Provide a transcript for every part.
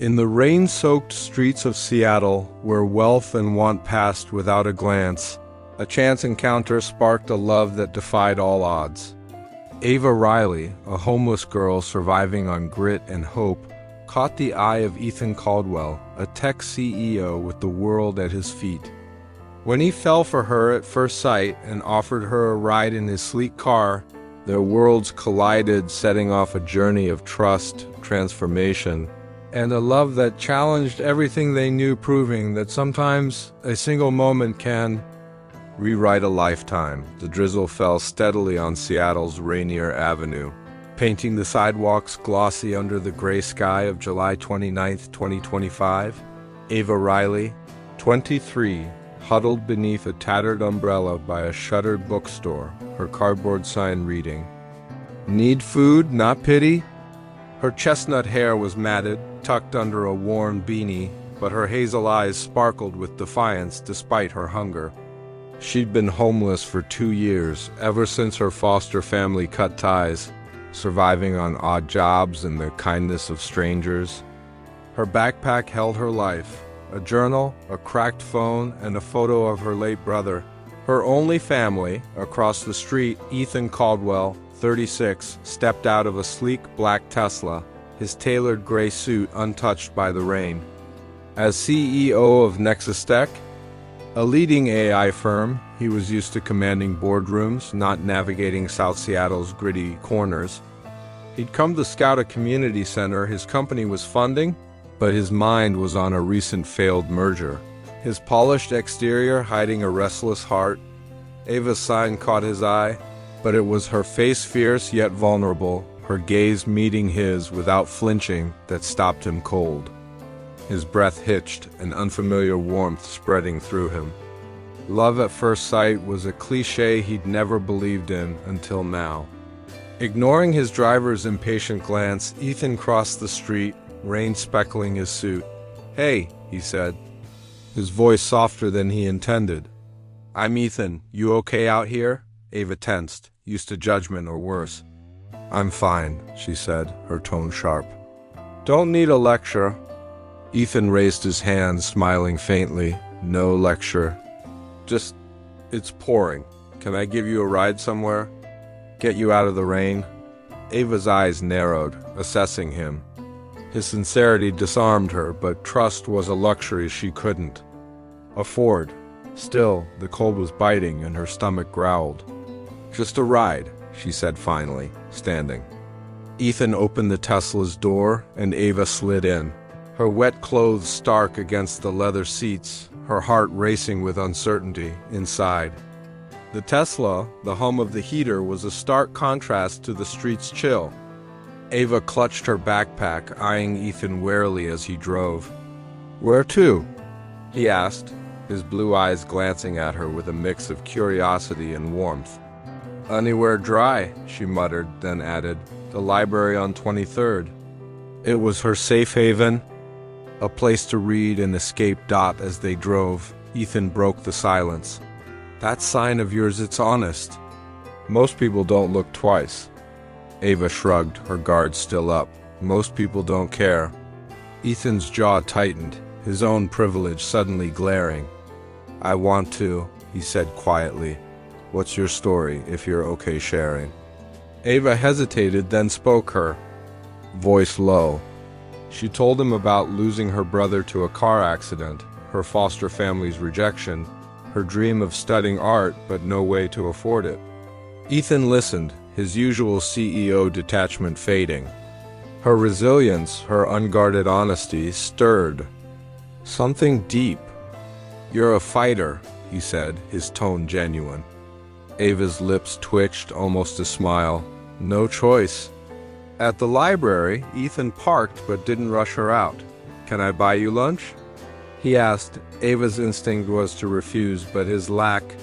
In the rain-soaked streets of Seattle, where wealth and want passed without a glance, a chance encounter sparked a love that defied all odds. Ava Riley, a homeless girl surviving on grit and hope, caught the eye of Ethan Caldwell, a tech CEO with the world at his feet. When he fell for her at first sight and offered her a ride in his sleek car, their worlds collided, setting off a journey of trust, transformation, and a love that challenged everything they knew, proving that sometimes a single moment can rewrite a lifetime. The drizzle fell steadily on Seattle's Rainier Avenue, painting the sidewalks glossy under the gray sky of July 29, 2025. Ava Riley, 23, huddled beneath a tattered umbrella by a shuttered bookstore, her cardboard sign reading, "Need food, not pity?" Her chestnut hair was matted, tucked under a worn beanie, but her hazel eyes sparkled with defiance despite her hunger. She'd been homeless for 2 years, ever since her foster family cut ties, surviving on odd jobs and the kindness of strangers. Her backpack held her life, a journal, a cracked phone, and a photo of her late brother. Her only family, across the street, Ethan Caldwell, 36, stepped out of a sleek black Tesla, his tailored gray suit untouched by the rain. As CEO of Nexus Tech, a leading AI firm, he was used to commanding boardrooms, not navigating South Seattle's gritty corners. He'd come to scout a community center his company was funding, but his mind was on a recent failed merger. His polished exterior hiding a restless heart. Ava's sign caught his eye, but it was her face, fierce yet vulnerable, her gaze meeting his without flinching, that stopped him cold. His breath hitched, an unfamiliar warmth spreading through him. Love at first sight was a cliché he'd never believed in until now. Ignoring his driver's impatient glance, Ethan crossed the street, rain speckling his suit. "Hey," he said, his voice softer than he intended. "I'm Ethan. You okay out here?" Ava tensed, used to judgment or worse. "I'm fine," she said, her tone sharp. "Don't need a lecture." Ethan raised his hand, smiling faintly. "No lecture. Just, it's pouring. Can I give you a ride somewhere? Get you out of the rain?" Ava's eyes narrowed, assessing him. His sincerity disarmed her, but trust was a luxury she couldn't afford. Still, the cold was biting and her stomach growled. "Just a ride," she said finally, standing. Ethan opened the Tesla's door and Ava slid in, her wet clothes stark against the leather seats, her heart racing with uncertainty inside. The Tesla, the home of the heater, was a stark contrast to the street's chill. Ava clutched her backpack, eyeing Ethan warily as he drove. "Where to?" he asked, his blue eyes glancing at her with a mix of curiosity and warmth. "Anywhere dry," she muttered, then added, "The library on 23rd. It was her safe haven, a place to read and escape. As they drove, Ethan broke the silence. "That sign of yours, it's honest. Most people don't look twice." Ava shrugged, her guard still up. "Most people don't care." Ethan's jaw tightened, his own privilege suddenly glaring. "I want to," he said quietly. "What's your story, if you're okay sharing?" Ava hesitated, then spoke, her voice low. She told him about losing her brother to a car accident, her foster family's rejection, her dream of studying art but no way to afford it. Ethan listened, his usual CEO detachment fading. Her resilience, her unguarded honesty, stirred something deep. "You're a fighter," he said, his tone genuine. Ava's lips twitched, almost a smile. "No choice." At the library, Ethan parked but didn't rush her out. "Can I buy you lunch?" he asked. Ava's instinct was to refuse, but his lack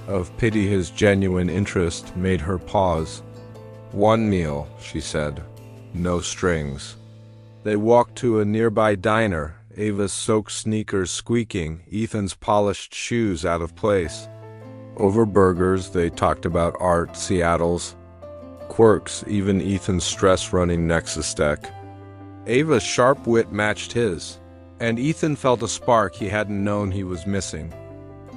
of pity, his genuine interest, made her pause. "1 meal," she said. "No strings." They walked to a nearby diner, Ava's soaked sneakers squeaking, Ethan's polished shoes out of place. Over burgers, they talked about art, Seattle's quirks, even Ethan's stress running Nexus Tech. Ava's sharp wit matched his, and Ethan felt a spark he hadn't known he was missing.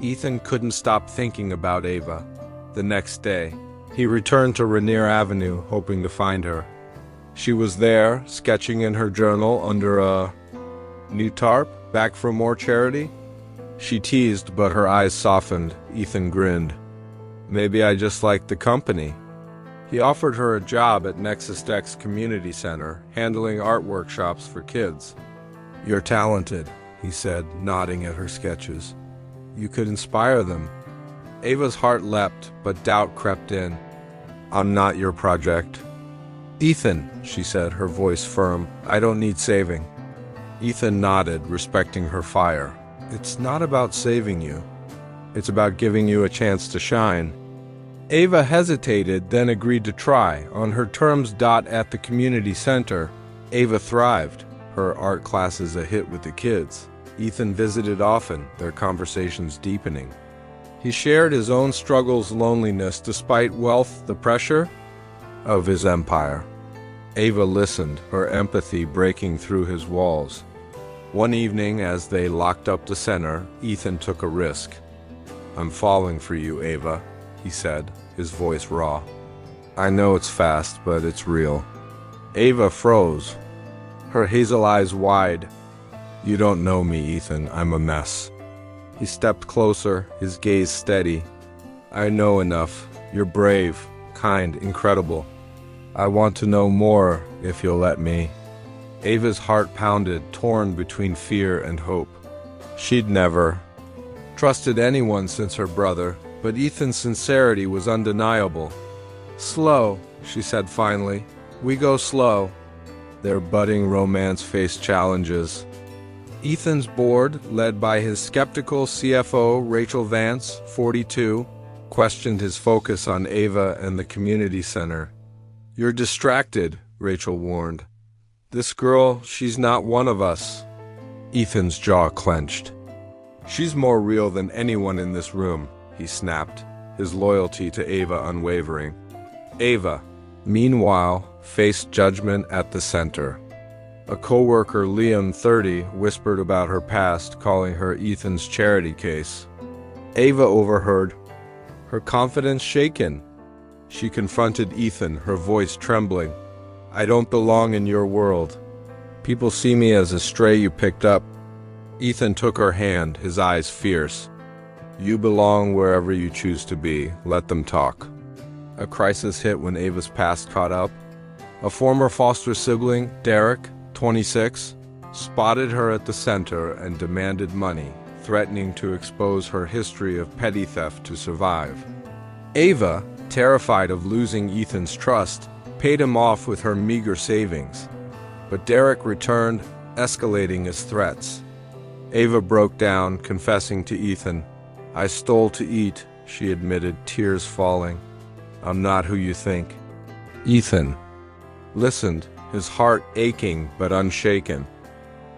Ethan couldn't stop thinking about Ava. The next day, he returned to Rainier Avenue, hoping to find her. She was there, sketching in her journal under a new tarp, back for more charity. She teased, but her eyes softened. Ethan grinned. Maybe I just liked the company. He offered her a job at Nexus Dex Community Center, handling art workshops for kids. You're talented, he said, nodding at her sketches. You could inspire them. Ava's heart leapt, but doubt crept in. I'm not your project. Ethan, she said, her voice firm, I don't need saving. Ethan nodded, respecting her fire. It's not about saving you. It's about giving you a chance to shine. Ava hesitated, then agreed to try. On her terms. At the community center, Ava thrived. Her art classes a hit with the kids. Ethan visited often, their conversations deepening. He shared his own struggles, loneliness, despite wealth, the pressure of his empire. Ava listened, her empathy breaking through his walls. One evening, as they locked up the center, Ethan took a risk. I'm falling for you, Ava, he said, his voice raw. I know it's fast, but it's real. Ava froze, her hazel eyes wide. You don't know me, Ethan. I'm a mess. He stepped closer, his gaze steady. I know enough. You're brave, kind, incredible. I want to know more, if you'll let me. Ava's heart pounded, torn between fear and hope. She'd never trusted anyone since her brother, but Ethan's sincerity was undeniable. Slow, she said finally. We go slow. Their budding romance faced challenges. Ethan's board, led by his skeptical CFO Rachel Vance, 42, questioned his focus on Ava and the community center. You're distracted, Rachel warned. This girl, she's not one of us. Ethan's jaw clenched. She's more real than anyone in this room, he snapped, his loyalty to Ava unwavering. Ava, meanwhile, faced judgment at the center. A co-worker, Liam, 30, whispered about her past, calling her Ethan's charity case. Ava overheard, her confidence shaken. She confronted Ethan, her voice trembling. I don't belong in your world. People see me as a stray you picked up. Ethan took her hand, his eyes fierce. You belong wherever you choose to be. Let them talk. A crisis hit when Ava's past caught up. A former foster sibling, Derek, 26, spotted her at the center and demanded money, threatening to expose her history of petty theft to survive. Ava, terrified of losing Ethan's trust, paid him off with her meager savings. But Derek returned, escalating his threats. Ava broke down, confessing to Ethan. I stole to eat, she admitted, tears falling. I'm not who you think. Ethan listened, his heart aching but unshaken.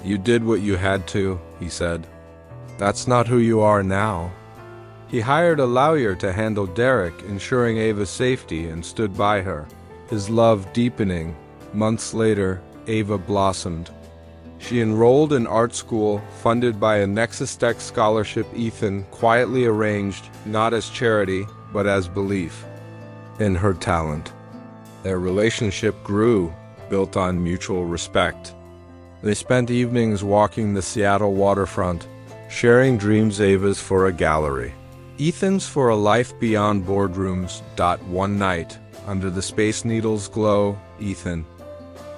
You did what you had to, he said. That's not who you are now. He hired a lawyer to handle Derek, ensuring Ava's safety, and stood by her, his love deepening. Months later, Ava blossomed. She enrolled in art school, funded by a Nexus Dex scholarship Ethan quietly arranged, not as charity, but as belief in her talent. Their relationship grew, built on mutual respect. They spent evenings walking the Seattle waterfront, sharing dreams. Ava's for a gallery, Ethan's for a life beyond boardrooms. One night, under the Space Needle's glow, Ethan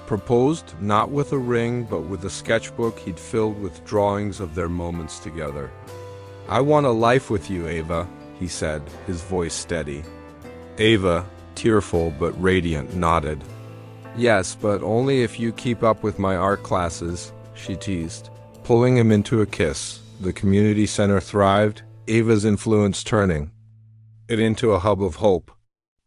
proposed, not with a ring, but with a sketchbook he'd filled with drawings of their moments together. I want a life with you, Ava, he said, his voice steady. Ava, tearful but radiant, nodded. Yes, but only if you keep up with my art classes, she teased, pulling him into a kiss. The community center thrived, Ava's influence turning it into a hub of hope.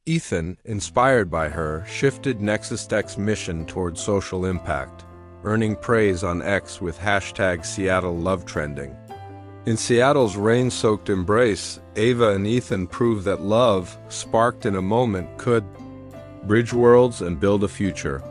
Ethan, inspired by her, shifted Nexus Tech's mission toward social impact, earning praise on X with #SeattleLove trending. In Seattle's rain-soaked embrace, Ava and Ethan proved that love, sparked in a moment, could bridge worlds and build a future.